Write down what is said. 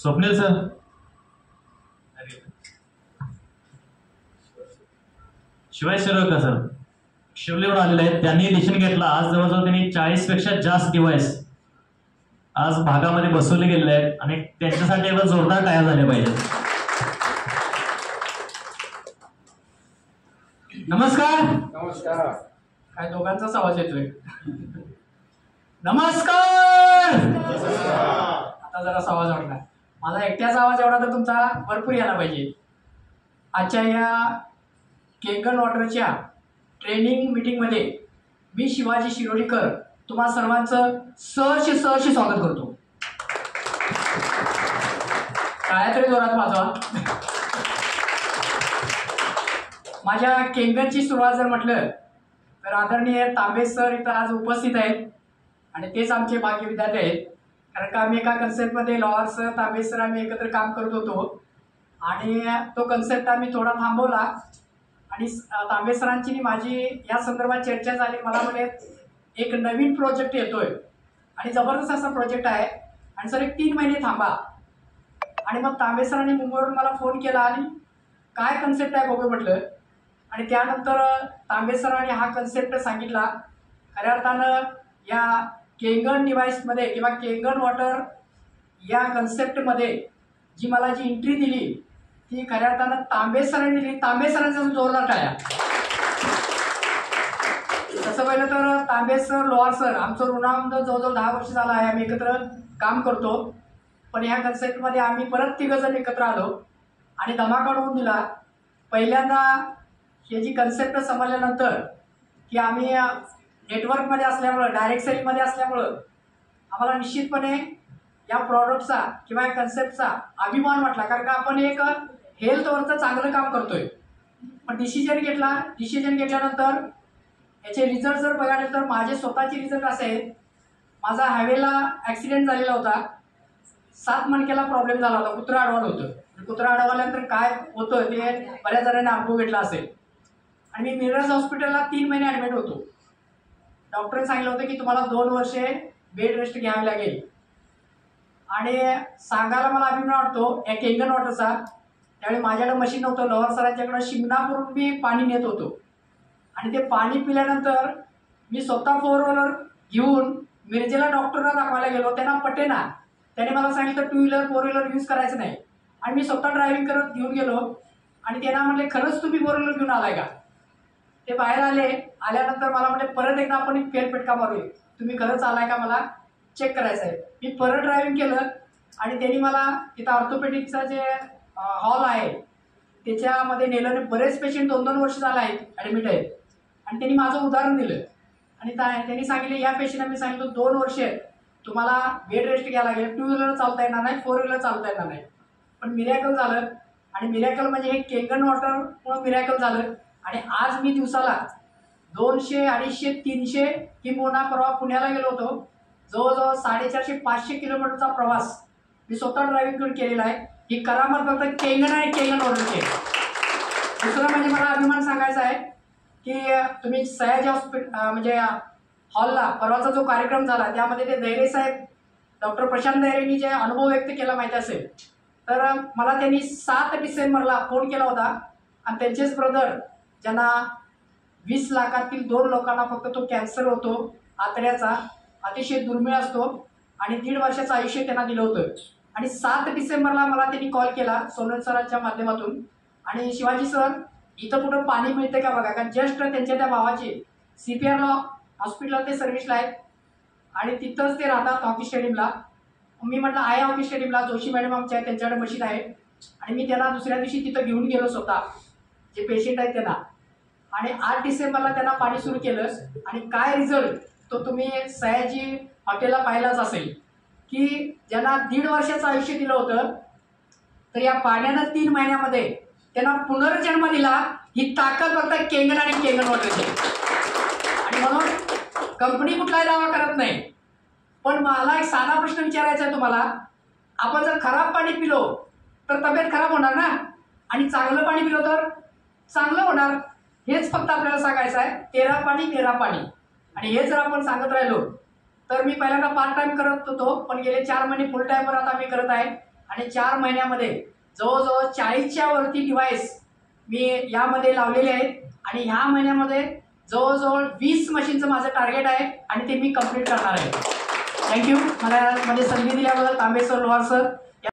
Swapnil sir, शिवाय Shirodkar sir शिवलेवर आलेले आहेत. त्यांनी डिसिजन घेतला. आज जवळजवळ त्यांनी 40 पेक्षा जास्त डिव्हाइस आज भागामध्ये बसवले गेलेले आहेत आणि त्यांच्यासाठी एकदा जोरदार टाळ्या झाल्या पाहिजेत. नमस्कार. नमस्कार. काय दोघांचाच आवाज येतोय. नमस्कार. आता जरा आवाज वाढला. माझा एकट्याचा आवाज एवढा तर तुमचा भरपूर यायला पाहिजे. आजच्या या केंगन वॉटरच्या ट्रेनिंग मीटिंगमध्ये मी शिवाजी शिरोडकर तुम्हा सर्वांचं सहर्ष स्वागत करतो. काय तरी जोरात वाजवा. माझ्या केंगनची सुरुवात जर म्हटलं तर आदरणीय तांबे सर इथं आज उपस्थित आहेत आणि तेच आमचे भाग्य विद्यार्थी आहेत. कारण का आम्ही एका कन्सेप्टमध्ये लॉअर सर तांबे सर आम्ही एकत्र काम करत होतो आणि तो कन्सेप्ट आम्ही थोडा थांबवला आणि तांबे सरांची माझी या संदर्भात चर्चा झाली. मला म्हणे एक नवीन प्रोजेक्ट येतोय आणि जबरदस्त असा प्रोजेक्ट आहे आणि सर एक 3 महिने थांबा. आणि मग तांबे सरांनी मुंबईवरून मला फोन केला आणि काय कन्सेप्ट आहे बघू म्हटलं. आणि त्यानंतर तांबे सरांनी हा कन्सेप्ट सांगितला. खऱ्या अर्थानं या केंगन डिव्हाइसमध्ये किंवा केंगन वॉटर या कन्सेप्टमध्ये जी मला जी एंट्री दिली ती खऱ्या अर्थानं तांबे सरांनी दिली. तांबे सरांचा जोरदार टाळ्या. तसं पहिलं तर तांबे सर लोहार सर आमचं ऋणानुबंध जवळजवळ 10 वर्ष झालं आहे. आम्ही एकत्र काम करतो. पण ह्या कन्सेप्टमध्ये आम्ही परत 3 जण एकत्र आलो आणि धमाका होऊन दिला. पहिल्यांदा ही जी कन्सेप्ट समजल्यानंतर की आम्ही नेटवर्कमध्ये असल्यामुळं डायरेक्ट सेलिंगमध्ये असल्यामुळं आम्हाला निश्चितपणे या प्रॉडक्टचा किंवा या कन्सेप्टचा अभिमान वाटला. कारण का आपण एक हेल्थवरचं चांगलं काम करतोय. पण डिसिजन घेतल्यानंतर याचे रिझल्ट जर बघायला तर माझे स्वतःचे रिझल्ट असे आहेत. माझा हायवेला ॲक्सिडेंट झालेला होता. 7 मणक्याला प्रॉब्लेम झाला होता. कुत्रा अडवालं होतं. कुत्रा अडवल्यानंतर काय होतं ते बऱ्याच जणांनी अनुभव घेतला असेल. आणि मी मिरज हॉस्पिटलला 3 महिने ॲडमिट होतो. डॉक्टरने सांगितलं होतं की तुम्हाला 2 वर्षे बेड रेस्ट घ्यावी लागेल. आणि सांगायला मला अभिमान वाटतो या केंगन वॉटरचा. त्यावेळी माझ्याकडे मशीन नव्हतं. लोहार सरांच्याकडं शिमणापूरून मी पाणी नेत होतो आणि ते पाणी पिल्यानंतर मी स्वतः 4 व्हीलर घेऊन मिरजेला डॉक्टरला दाखवायला गेलो. त्यांना पटेना. त्याने मला सांगितलं 2 व्हीलर 4 व्हीलर यूज करायचं नाही. आणि मी स्वतः ड्रायव्हिंग करत घेऊन गेलो आणि त्यांना म्हटले खरंच तुम्ही 4 व्हीलर घेऊन आलाय का. ते बाहेर आल्यानंतर मला म्हटले परत एकदा आपण एक फेरफटका मारूया. तुम्ही खरंच आलाय का मला चेक करायचं आहे. मी परत ड्रायव्हिंग केलं आणि त्यांनी मला तिथं ऑर्थोपेडिकचा जे हॉल आहे त्याच्यामध्ये नेलं. बरेच पेशंट 2-2 वर्ष झाले आहेत ॲडमिट आहेत. आणि त्यांनी माझं उदाहरण दिलं आणि त्यांनी सांगितले या पेशंटला मी सांगितलं 2 वर्ष तुम्हाला बेड रेस्ट घ्यायला लागेल. 2 व्हीलर चालता येणार नाही. 4 व्हीलर चालता येणार नाही. पण मिरॅकल झालं. आणि मिरॅकल म्हणजे हे केंगन वॉटरमुळं मिरॅकल झालं. आणि आज मी दिवसाला 200, 250, 300 किंबहुना परवा पुण्याला गेलो होतो. जवळजवळ 450-500 किलोमीटरचा प्रवास मी स्वतः ड्रायव्हिंग करून केलेला आहे. ही करामत फक्त केंगन आणि केंगन वॉटरची. दुसरं म्हणजे मला अभिमान सांगायचा आहे की तुम्ही सयाजी हॉस्पिटल म्हणजे हॉलला परवाचा जो कार्यक्रम झाला त्यामध्ये ते दैरे साहेब डॉक्टर प्रशांत दैरेंनी जे अनुभव व्यक्त केला माहिती असेल तर मला त्यांनी 7 डिसेंबरला फोन केला होता. आणि त्यांचेच ब्रदर ज्यांना 20 लाखातील 2 लोकांना फक्त तो कॅन्सर होतो आतड्याचा, अतिशय दुर्मिळ असतो आणि 1.5 वर्षाचं आयुष्य त्यांना दिलं होतं. आणि 7 डिसेंबरला मला त्यांनी कॉल केला सोनल सरांच्या माध्यमातून. आणि शिवाजी सर इथं कुठं पाणी मिळतं का बघा. कारण जस्ट त्यांच्या त्या भावाचे CPR हॉस्पिटलला ते सर्व्हिसला आहेत आणि तिथंच ते राहतात हॉकी स्टेडियमला. मी म्हटलं आहे हॉकी स्टेडियमला जोशी मॅडम आमच्या आहेत त्यांच्याकडे मशीन आहे. आणि मी त्यांना दुसऱ्या दिवशी तिथं घेऊन गेलो स्वतः जे पेशंट आहेत त्यांना. आणि 8 डिसेंबरला त्यांना पाणी सुरू केलं. आणि काय रिझल्ट तो तुम्ही सयाजी हॉटेलला पाहिलाच असेल की ज्यांना 1.5 वर्षाचं आयुष्य दिलं होतं तर या पाण्यानं 3 महिन्यामध्ये त्यांना पुनर्जन्म दिला. ही ताकद फक्त केंगन आणि केंगन वॉटरची. आणि म्हणून कंपनी कुठलाही दावा करत नाही. पण मला एक साधा प्रश्न विचारायचा आहे तुम्हाला. आपण जर खराब पाणी पिलो तर तब्येत खराब होणार ना. आणि चांगलं पाणी पिलो तर चांगलं होणार. हेच फक्त आपल्याला सांगायचं आहे. 13 पाणी 13 पाणी. आणि हे जर आपण सांगत राहिलो तर मी पहिल्यांदा पार्ट टाइम करत होतो पण गेले 4 महिने फुल टाइमवर आता मी करत आहे. आणि 4 महिन्यामध्ये जवळजवळ 40च्या वरती डिव्हाइस मी यामध्ये लावलेले आहेत आणि ह्या महिन्यामध्ये जवळजवळ 20 मशीनचं माझं टार्गेट आहे आणि ते मी कंप्लीट करणार आहे. थँक्यू. मला यामध्ये संधी दिल्याबद्दल तांबे सर, लोहार सर